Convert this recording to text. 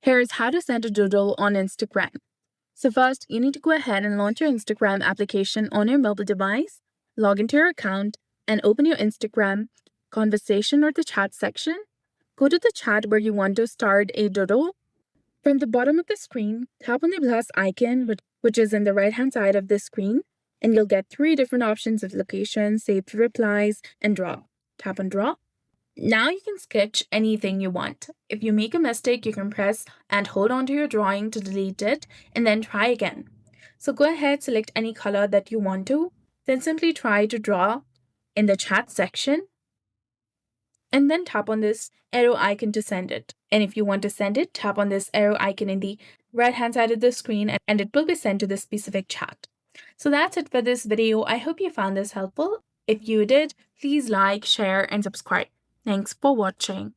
Here's how to send a doodle on Instagram. So first, you need to go ahead and launch your Instagram application on your mobile device, log into your account, and open your Instagram conversation or the chat section. Go to the chat where you want to start a doodle. From the bottom of the screen, tap on the plus icon, which is in the right-hand side of the screen, and you'll get 3 different options of location, save to replies, and draw. Tap on draw. Now you can sketch anything you want. If you make a mistake, you can press and hold on to your drawing to delete it and then try again. So go ahead, select any color that you want to, then simply try to draw in the chat section and then tap on this arrow icon to send it. And if you want to send it, tap on this arrow icon in the right-hand side of the screen and it will be sent to the specific chat. So that's it for this video. I hope you found this helpful. If you did, please like, share, and subscribe. Thanks for watching.